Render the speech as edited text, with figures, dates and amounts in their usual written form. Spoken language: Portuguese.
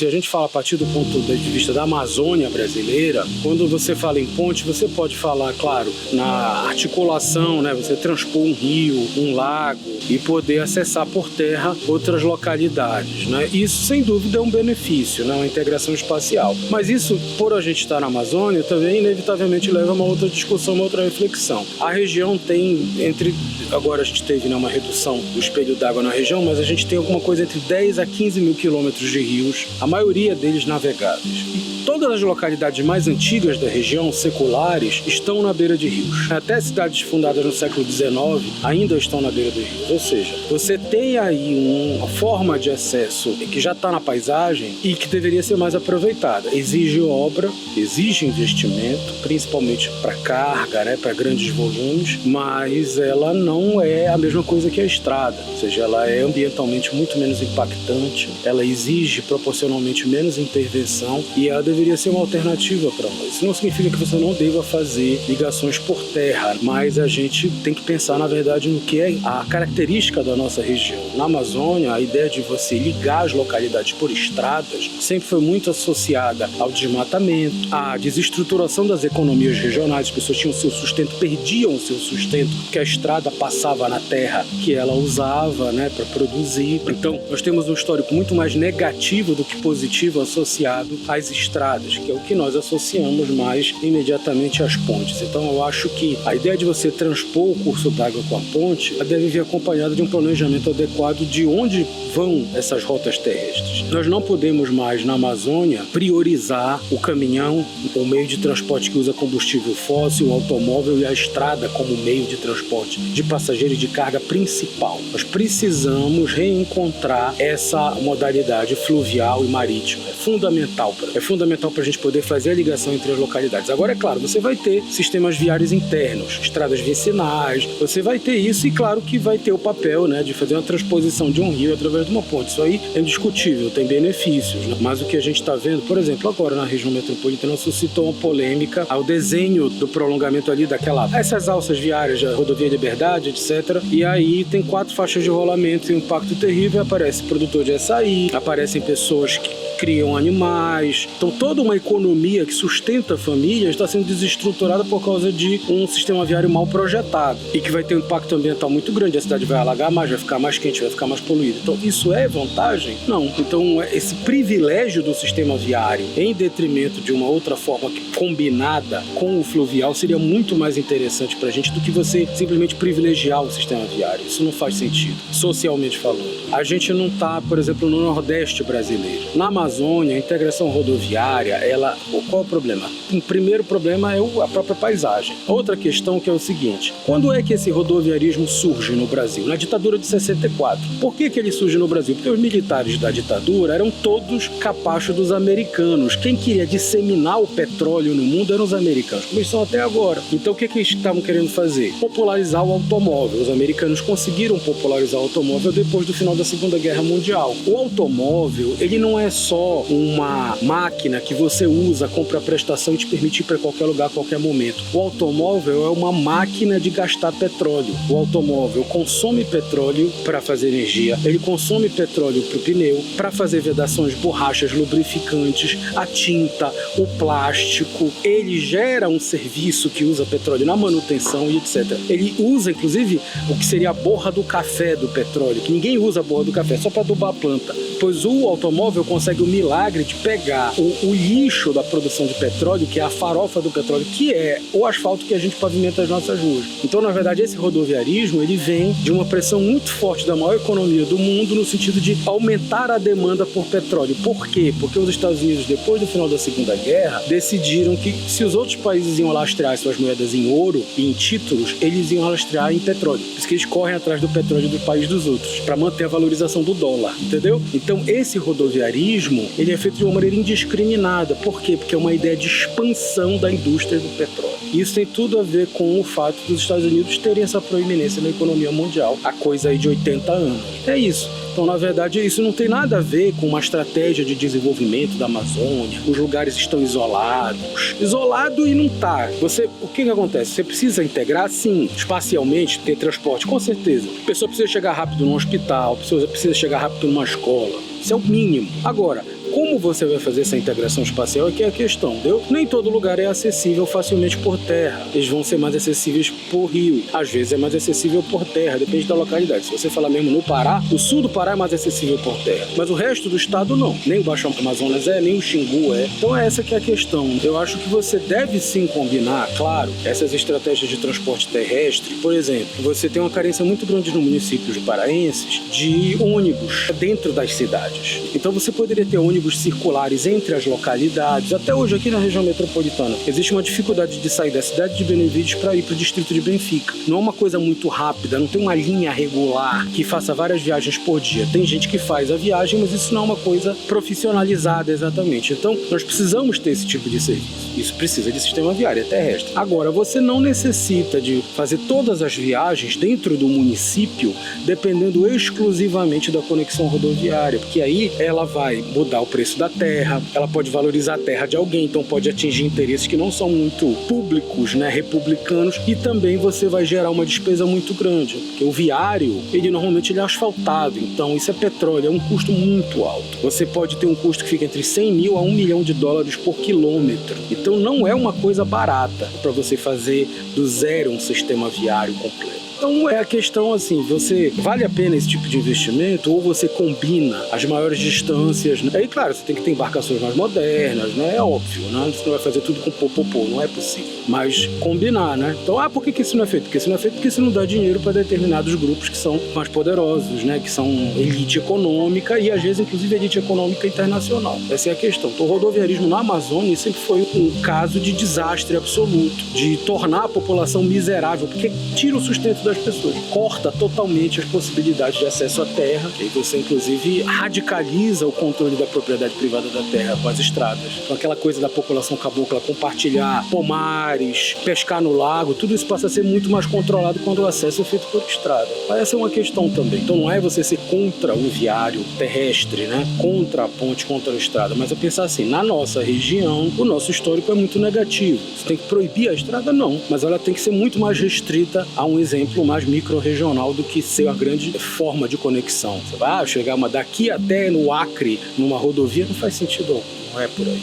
se a gente fala a partir do ponto de vista da Amazônia brasileira, quando você fala em ponte, você pode falar, claro, na articulação, né? Você transpor um rio, um lago e poder acessar por terra outras localidades, né? Isso, sem dúvida, é um benefício, né? Uma integração espacial. Mas isso, por a gente estar na Amazônia, também inevitavelmente leva a uma outra discussão, uma outra reflexão. A região tem agora a gente teve, né, uma redução do espelho d'água na região, mas a gente tem alguma coisa entre 10 a 15 mil quilômetros de rios, a maioria deles navegáveis. Todas as localidades mais antigas da região, seculares, estão na beira de rios. Até cidades fundadas no século XIX ainda estão na beira de rios. Ou seja, você tem aí uma forma de acesso que já está na paisagem e que deveria ser mais aproveitada. Exige obra, exige investimento, principalmente para carga, né, para grandes volumes, mas ela não é a mesma coisa que a estrada. Ou seja, ela é ambientalmente muito menos impactante, ela exige proporcionalmente menos intervenção e ela deveria ser uma alternativa para nós. Isso não significa que você não deva fazer ligações por terra, mas a gente tem que pensar, na verdade, no que é a característica da nossa região. Na Amazônia, a ideia de você ligar as localidades por estradas sempre foi muito associada ao desmatamento, à desestruturação das economias regionais. As pessoas tinham o seu sustento, perdiam o seu sustento, porque a estrada passava na terra que ela usava, né, para produzir. Então, nós temos um histórico muito mais negativo do que positivo associado às estradas, que é o que nós associamos mais imediatamente às pontes. Então eu acho que a ideia de você transpor o curso d'água com a ponte deve vir acompanhada de um planejamento adequado de onde vão essas rotas terrestres. Nós não podemos mais, na Amazônia, priorizar o caminhão, o meio de transporte que usa combustível fóssil, o automóvel e a estrada como meio de transporte de passageiros e de carga principal. Nós precisamos reencontrar essa modalidade fluvial e marítima. É fundamental para a gente poder fazer a ligação entre as localidades. Agora, é claro, você vai ter sistemas viários internos, estradas vicinais, você vai ter isso e, claro, que vai ter o papel, né, de fazer uma transposição de um rio através de uma ponte. Isso aí é indiscutível, tem benefícios, né? Mas o que a gente está vendo, por exemplo, agora na região metropolitana, suscitou uma polêmica ao desenho do prolongamento ali essas alças viárias, a Rodovia Liberdade, etc. E aí tem 4 faixas de rolamento e um impacto terrível, aparece produtor de açaí, aparecem pessoas que criam animais. Então toda uma economia que sustenta famílias está sendo desestruturada por causa de um sistema viário mal projetado e que vai ter um impacto ambiental muito grande. A cidade vai alagar mais, vai ficar mais quente, vai ficar mais poluída. Então isso é vantagem? Não. Então esse privilégio do sistema viário em detrimento de uma outra forma combinada com o fluvial seria muito mais interessante para a gente do que você simplesmente privilegiar o sistema viário. Isso não faz sentido, socialmente falando. A gente não está, por exemplo, no Nordeste brasileiro. Na Amazônia, a integração rodoviária, qual é o problema? O primeiro problema é a própria paisagem. Outra questão que é o seguinte: quando é que esse rodoviarismo surge no Brasil? Na ditadura de 64. Por que ele surge no Brasil? Porque os militares da ditadura eram todos capachos dos americanos. Quem queria disseminar o petróleo no mundo eram os americanos, como estão até agora. Então o que eles estavam querendo fazer? Popularizar o automóvel. Os americanos conseguiram popularizar o automóvel depois do final da Segunda Guerra Mundial. O automóvel, ele não é só uma máquina que você usa, compra a prestação e te permite ir para qualquer lugar, a qualquer momento. O automóvel é uma máquina de gastar petróleo. O automóvel consome petróleo para fazer energia, ele consome petróleo para o pneu, para fazer vedações, borrachas, lubrificantes, a tinta, o plástico. Ele gera um serviço que usa petróleo na manutenção e etc. Ele usa, inclusive, o que seria a borra do café do petróleo, que ninguém usa a borra do café, só para adubar a planta. Pois o automóvel consegue o milagre de pegar o lixo da produção de petróleo, que é a farofa do petróleo, que é o asfalto que a gente pavimenta as nossas ruas. Então, na verdade, esse rodoviarismo, ele vem de uma pressão muito forte da maior economia do mundo no sentido de aumentar a demanda por petróleo. Por quê? Porque os Estados Unidos, depois do final da Segunda Guerra, decidiram que se os outros países iam lastrear suas moedas em ouro e em títulos, eles iam lastrear em petróleo. Por isso que eles correm atrás do petróleo do país dos outros, para manter a valorização do dólar, entendeu? Então, esse rodoviarismo, ele é feito de uma maneira indiscriminada. Por quê? Porque é uma ideia de expansão da indústria do petróleo. Isso tem tudo a ver com o fato dos Estados Unidos terem essa proeminência na economia mundial há coisa aí de 80 anos. É isso. Então, na verdade, isso não tem nada a ver com uma estratégia de desenvolvimento da Amazônia. Os lugares estão isolados. Isolado e não tá. O que acontece? Você precisa integrar, sim, espacialmente, ter transporte, com certeza. A pessoa precisa chegar rápido num hospital, a pessoa precisa chegar rápido numa escola. Isso é o mínimo. Agora, como você vai fazer essa integração espacial é que é a questão, entendeu? Nem todo lugar é acessível facilmente por terra. Eles vão ser mais acessíveis por rio. Às vezes é mais acessível por terra, depende da localidade. Se você falar mesmo no Pará, o sul do Pará é mais acessível por terra. Mas o resto do estado não. Nem o Baixo Amazonas é, nem o Xingu é. Então é essa que é a questão. Eu acho que você deve sim combinar, claro, essas estratégias de transporte terrestre. Por exemplo, você tem uma carência muito grande no municípios paraenses de ônibus dentro das cidades. Então você poderia ter ônibus circulares entre as localidades. Até hoje aqui na região metropolitana existe uma dificuldade de sair da cidade de Benevides para ir para o distrito de Benfica. Não é uma coisa muito rápida, não tem uma linha regular que faça várias viagens por dia. Tem gente que faz a viagem, mas isso não é uma coisa profissionalizada exatamente. Então nós precisamos ter esse tipo de serviço. Isso precisa de sistema viário terrestre. Agora, você não necessita de fazer todas as viagens dentro do município dependendo exclusivamente da conexão rodoviária, porque aí ela vai mudar o preço da terra, ela pode valorizar a terra de alguém, então pode atingir interesses que não são muito públicos, né, republicanos, e também você vai gerar uma despesa muito grande, porque o viário, ele normalmente ele é asfaltado, então isso é petróleo, é um custo muito alto. Você pode ter um custo que fica entre 100 mil a $1 milhão por quilômetro. Então não é uma coisa barata para você fazer do zero um sistema viário completo. Então é a questão assim, você vale a pena esse tipo de investimento ou você combina as maiores distâncias, né? Aí claro, você tem que ter embarcações mais modernas, né? É óbvio, né? Você não vai fazer tudo com popopô, não é possível. Mas combinar, né? Então, por que isso não é feito? Porque isso não é feito porque isso não dá dinheiro para determinados grupos que são mais poderosos, né? Que são elite econômica e às vezes inclusive elite econômica internacional. Essa é a questão. Então o rodoviarismo na Amazônia sempre foi um caso de desastre absoluto, de tornar a população miserável, porque tira o sustento das pessoas, corta totalmente as possibilidades de acesso à terra, e você inclusive radicaliza o controle da propriedade privada da terra com as estradas. Então aquela coisa da população cabocla compartilhar pomares, pescar no lago, tudo isso passa a ser muito mais controlado quando o acesso é feito por estrada. Essa é uma questão também. Então não é você ser contra o viário terrestre, né? Contra a ponte, contra a estrada, mas é pensar assim, na nossa região, o nosso histórico é muito negativo. Você tem que proibir a estrada? Não, mas ela tem que ser muito mais restrita a um exemplo mais micro-regional do que ser uma grande forma de conexão. Você vai chegar daqui até no Acre, numa rodovia, não faz sentido, não é por aí.